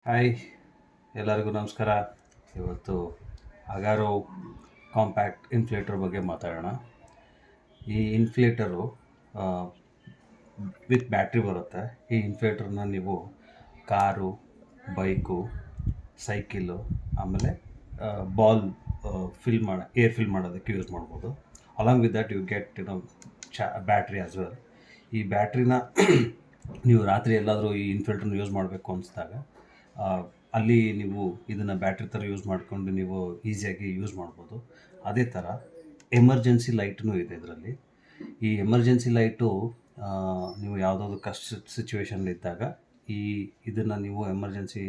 Hi, ಎಲ್ಲರಿಗೂ ನಮಸ್ಕಾರ. ಇವತ್ತು ಅಗಾರೋ ಕಾಂಪ್ಯಾಕ್ಟ್ ಇನ್ಫ್ಲೇಟರ್ ಬಗ್ಗೆ ಮಾತಾಡೋಣ. ಈ ಇನ್ಫ್ಲೇಟರು ವಿತ್ ಬ್ಯಾಟ್ರಿ ಬರುತ್ತೆ. ಈ ಇನ್ಫ್ಲೇಟರ್ನ ನೀವು ಕಾರು, ಬೈಕು, ಸೈಕಲ್ಲು, ಆಮೇಲೆ ಬಾಲ್ ಏರ್ ಫಿಲ್ ಮಾಡೋದಕ್ಕೆ ಯೂಸ್ ಮಾಡ್ಬೋದು. Along with that you get battery as well. ಈ ಬ್ಯಾಟ್ರಿನ ನೀವು ರಾತ್ರಿ ಎಲ್ಲಾದರೂ ಈ ಇನ್ಫಿಲ್ಟ್ರನ್ನ ಯೂಸ್ ಮಾಡಬೇಕು ಅನಿಸಿದಾಗ ಅಲ್ಲಿ ನೀವು ಇದನ್ನು ಬ್ಯಾಟ್ರಿ ಥರ ಯೂಸ್ ಮಾಡಿಕೊಂಡು ನೀವು ಈಸಿಯಾಗಿ ಯೂಸ್ ಮಾಡ್ಬೋದು. ಅದೇ ಥರ ಎಮರ್ಜೆನ್ಸಿ ಲೈಟ್ನೂ ಇದೆ ಇದರಲ್ಲಿ. ಈ ಎಮರ್ಜೆನ್ಸಿ ಲೈಟು ನೀವು ಯಾವುದಾದ್ರು ಕಷ್ಟ ಸಿಚುವೇಷನ್ಲಿದ್ದಾಗ ಇದನ್ನು ನೀವು ಎಮರ್ಜೆನ್ಸಿ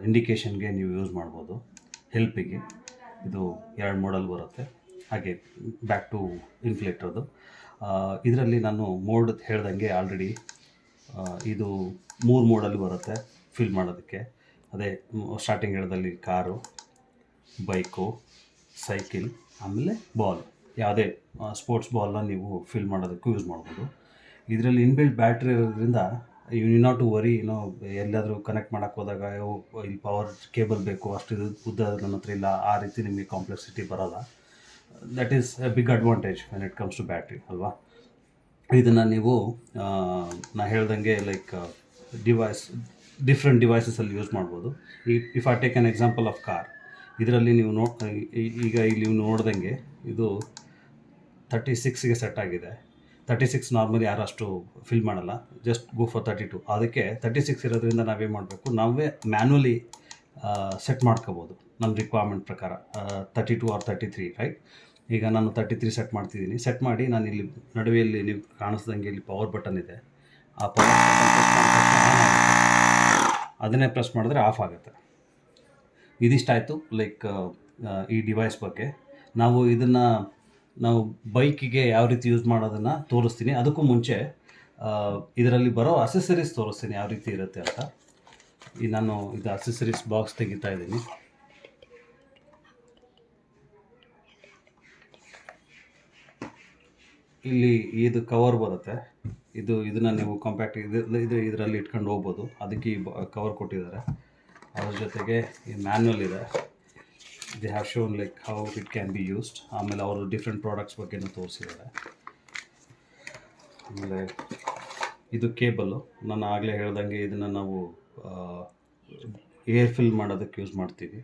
ಇಂಡಿಕೇಷನ್ಗೆ ನೀವು ಯೂಸ್ ಮಾಡ್ಬೋದು, ಹೆಲ್ಪಿಗೆ. ಇದು 2 ಮೋಡಲ್ ಬರುತ್ತೆ. ಹಾಗೆ ಬ್ಯಾಕ್ ಟು ಇನ್ಫ್ಲೇಟರ್ದು. ಇದರಲ್ಲಿ ನಾನು ಮೋಡ್ ಹೇಳ್ದಂಗೆ ಆಲ್ರೆಡಿ ಇದು 3 ಮೋಡಲ್ಲಿ ಬರುತ್ತೆ ಫಿಲ್ ಮಾಡೋದಕ್ಕೆ. ಅದೇ ಸ್ಟಾರ್ಟಿಂಗ್ ಹೇಳ್ದಲ್ಲಿ ಕಾರು, ಬೈಕು, ಸೈಕಲ್, ಆಮೇಲೆ ಬಾಲ್. ಯಾವುದೇ ಸ್ಪೋರ್ಟ್ಸ್ ಬಾಲ್ನ ನೀವು ಫಿಲ್ ಮಾಡೋದಕ್ಕೂ ಯೂಸ್ ಮಾಡ್ಬೋದು. ಇದರಲ್ಲಿ ಇನ್ಬಿಲ್ಟ್ ಬ್ಯಾಟ್ರಿ ಇರೋದ್ರಿಂದ ಯು ನಾಟ್ ಟು ವರಿ. ಎಲ್ಲಾದರೂ ಕನೆಕ್ಟ್ ಮಾಡೋಕ್ಕೆ ಹೋದಾಗ ಇಲ್ಲಿ ಪವರ್ ಕೇಬಲ್ ಬೇಕು, ಅಷ್ಟು ಉದ್ದ ನನ್ನ ಹತ್ರ ಇಲ್ಲ, ಆ ರೀತಿ ನಿಮಗೆ ಕಾಂಪ್ಲೆಕ್ಸಿಟಿ ಬರೋಲ್ಲ. That is a big advantage when it comes to battery, ಅಲ್ವಾ? ಇದನ್ನು ನೀವು ನಾ ಹೇಳ್ದಂಗೆ ಲೈಕ್ ಡಿಫ್ರೆಂಟ್ ಡಿವೈಸಸಲ್ಲಿ ಯೂಸ್ ಮಾಡ್ಬೋದು. If I take an example of car, ಇದರಲ್ಲಿ ನೀವು ಈಗ ಇಲ್ಲಿ ನೋಡ್ದಂಗೆ ಇದು 36ಗೆ ಸೆಟ್ ಆಗಿದೆ. 36 ನಾರ್ಮಲಿ ಯಾರು ಅಷ್ಟು ಫಿಲ್ ಮಾಡಲ್ಲ, ಜಸ್ಟ್ ಗೋ ಫಾರ್ 32. ಅದಕ್ಕೆ 36 ಇರೋದ್ರಿಂದ ನಾವೇನು ಮಾಡಬೇಕು, ನಾವೇ ಮ್ಯಾನ್ಯಲಿ ಸೆಟ್ ಮಾಡ್ಕೋಬೋದು ನಮ್ಮ ರಿಕ್ವೈರ್ಮೆಂಟ್ ಪ್ರಕಾರ. 32 ಆರ್ 33, ರೈಟ್? ಈಗ ನಾನು 33 ಸೆಟ್ ಮಾಡ್ತಿದ್ದೀನಿ. ಸೆಟ್ ಮಾಡಿ ನಾನು ಇಲ್ಲಿ ನಡುವೆಯಲ್ಲಿ ನೀವು ಕಾಣಿಸ್ದಂಗೆ ಇಲ್ಲಿ ಪವರ್ ಬಟನ್ ಇದೆ. ಆ ಪವರ್ ಬಟನ್ ಅದನ್ನೇ ಪ್ರೆಸ್ ಮಾಡಿದ್ರೆ ಆಫ್ ಆಗುತ್ತೆ. ಇದಿಷ್ಟಾಯಿತು ಲೈಕ್ ಈ ಡಿವೈಸ್ ಬಗ್ಗೆ. ನಾವು ಬೈಕಿಗೆ ಯಾವ ರೀತಿ ಯೂಸ್ ಮಾಡೋದನ್ನು ತೋರಿಸ್ತೀನಿ. ಅದಕ್ಕೂ ಮುಂಚೆ ಇದರಲ್ಲಿ ಬರೋ ಅಸೆಸರೀಸ್ ತೋರಿಸ್ತೀನಿ ಯಾವ ರೀತಿ ಇರುತ್ತೆ ಅಂತ. ನಾನು ಇದು ಅಸೆಸರೀಸ್ ಬಾಕ್ಸ್ ತೆಗಿತಾ ಇದ್ದೀನಿ. ಇಲ್ಲಿ ಇದು ಕವರ್ ಬರುತ್ತೆ. ಇದನ್ನು ನೀವು ಕಾಂಪ್ಯಾಕ್ಟ್ ಇದರಲ್ಲಿ ಇಟ್ಕೊಂಡು ಹೋಗ್ಬೋದು. ಅದಕ್ಕೆ ಈ ಕವರ್ ಕೊಟ್ಟಿದ್ದಾರೆ. ಅದ್ರ ಜೊತೆಗೆ ಈ ಮ್ಯಾನ್ಯಲ್ ಇದೆ. They have shown like how it can be used. ಆಮೇಲೆ ಅವರು ಡಿಫ್ರೆಂಟ್ ಪ್ರಾಡಕ್ಟ್ಸ್ ಬಗ್ಗೆನೂ ತೋರಿಸಿದ್ದಾರೆ. ಆಮೇಲೆ ಇದು ಕೇಬಲ್ಲು. ನಾನು ಆಗಲೇ ಹೇಳ್ದಂಗೆ ಇದನ್ನು ನಾವು ಏರ್ ಫಿಲ್ ಮಾಡೋದಕ್ಕೆ ಯೂಸ್ ಮಾಡ್ತೀವಿ.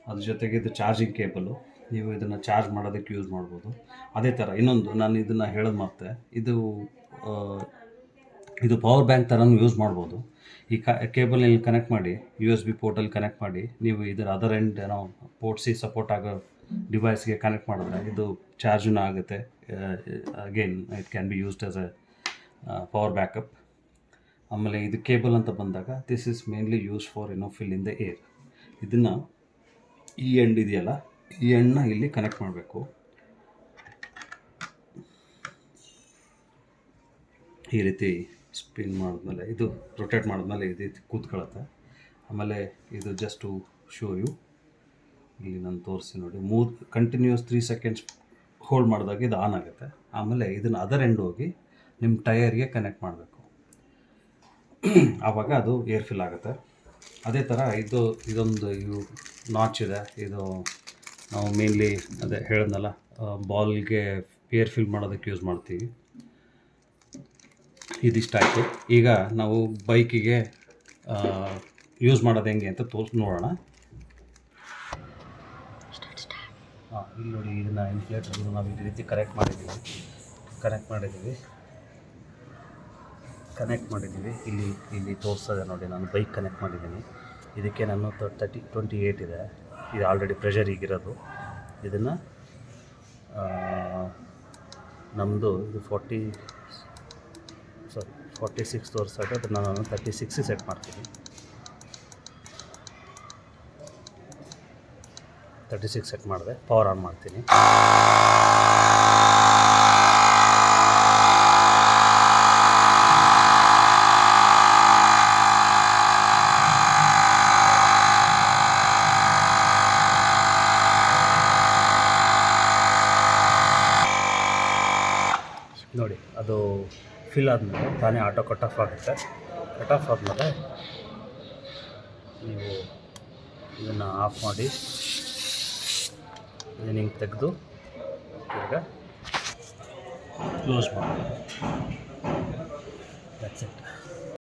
ಅದ್ರ ಜೊತೆಗೆ ಇದು ಚಾರ್ಜಿಂಗ್ ಕೇಬಲು. ನೀವು ಇದನ್ನು ಚಾರ್ಜ್ ಮಾಡೋದಕ್ಕೆ ಯೂಸ್ ಮಾಡ್ಬೋದು. ಅದೇ ಥರ ಇನ್ನೊಂದು ನಾನು ಇದನ್ನು ಹೇಳೋದು ಮತ್ತೆ, ಇದು ಪವರ್ ಬ್ಯಾಂಕ್ ಥರನೂ ಯೂಸ್ ಮಾಡ್ಬೋದು. ಈ ಕೇಬಲ್ನಲ್ಲಿ ಕನೆಕ್ಟ್ ಮಾಡಿ, USB ಪೋರ್ಟಲ್ಲಿ ಕನೆಕ್ಟ್ ಮಾಡಿ, ನೀವು ಇದರ other end port C support ಆಗೋ ಡಿವೈಸ್ಗೆ ಕನೆಕ್ಟ್ ಮಾಡಿದ್ರೆ ಇದು ಚಾರ್ಜೂ ಆಗುತ್ತೆ. Again it can be used as A power backup. ಆಮೇಲೆ ಇದು ಕೇಬಲ್ ಅಂತ ಬಂದಾಗ this is mainly use for fill in the air. ಇದನ್ನು ಈ ಎಂಡ್ ಇದೆಯಲ್ಲ, ಈ ಎಂಡನ್ನ ಇಲ್ಲಿ ಕನೆಕ್ಟ್ ಮಾಡಬೇಕು. ಈ ರೀತಿ ಸ್ಪಿನ್ ಮಾಡಿದ್ಮೇಲೆ, ಇದು ರೊಟೇಟ್ ಮಾಡಿದ್ಮೇಲೆ ಇದು ಕೂತ್ಕೊಳ್ಳುತ್ತೆ. ಆಮೇಲೆ ಇದು ಜಸ್ಟ್ ಟು ಶೋ ಯು, ಇಲ್ಲಿ ನಾನು ತೋರಿಸಿ ನೋಡಿ, ಕಂಟಿನ್ಯೂಸ್ 3 ಸೆಕೆಂಡ್ಸ್ ಹೋಲ್ಡ್ ಮಾಡಿದಾಗ ಇದು ಆನ್ ಆಗುತ್ತೆ. ಆಮೇಲೆ ಇದನ್ನು ಅದರ್ ಎಂಡ್ ಹೋಗಿ ನಿಮ್ಮ ಟಯರ್ಗೆ ಕನೆಕ್ಟ್ ಮಾಡಬೇಕು. ಆವಾಗ ಅದು ಏರ್ ಫಿಲ್ ಆಗುತ್ತೆ. ಅದೇ ಥರ ಇದೊಂದು ನಾಚ್ ಇದೆ. ಇದು ನಾವು ಮೇನ್ಲಿ ಅದೇ ಹೇಳಿದ್ನಲ್ಲ, ಬಾಲ್ಗೆ ಏರ್ ಫಿಲ್ ಮಾಡೋದಕ್ಕೆ ಯೂಸ್ ಮಾಡ್ತೀವಿ. ಇದಿಷ್ಟಾಯಿತು. ಈಗ ನಾವು ಬೈಕಿಗೆ ಯೂಸ್ ಮಾಡೋದು ಹೆಂಗೆ ಅಂತ ನೋಡೋಣ. ಇಲ್ಲಿ ನೋಡಿ, ಇದನ್ನು ಇನ್ಫ್ಲೇಟರ್ನ ನಾವು ಈ ರೀತಿ ಕನೆಕ್ಟ್ ಮಾಡಿದ್ದೀವಿ. ಇಲ್ಲಿ ತೋರಿಸ್ತದೆ ನೋಡಿ, ನಾನು ಬೈಕ್ ಕನೆಕ್ಟ್ ಮಾಡಿದ್ದೀನಿ. ಇದಕ್ಕೆ ನಾನು 28 ಇದೆ. ಇದು ಆಲ್ರೆಡಿ ಪ್ರೆಷರ್ ಈಗಿರೋದು. ಇದನ್ನು ನಮ್ಮದು ಇದು 46 ತೋರಿಸ್ತಾರೆ. ಅದನ್ನು ನಾನು 36 ಸೆಟ್ ಮಾಡ್ತೀನಿ. 36 ಸೆಟ್ ಮಾಡಿದೆ. ಪವರ್ ಆನ್ ಮಾಡ್ತೀನಿ. ನೋಡಿ, ಅದು ಫಿಲ್ ಆದಮೇಲೆ ತಾನೇ ಆಟೋ ಕಟ್ ಆಫ್ ಆಗುತ್ತೆ. ಕಟ್ ಆಫ್ ಆದಮೇಲೆ ನೀವು ಇದನ್ನು ಆಫ್ ಮಾಡಿ ಇದನ್ನು ಹಿಂಗೆ ತೆಗೆದು ಈಗ ಕ್ಲೋಸ್ ಮಾಡಿ. That's it.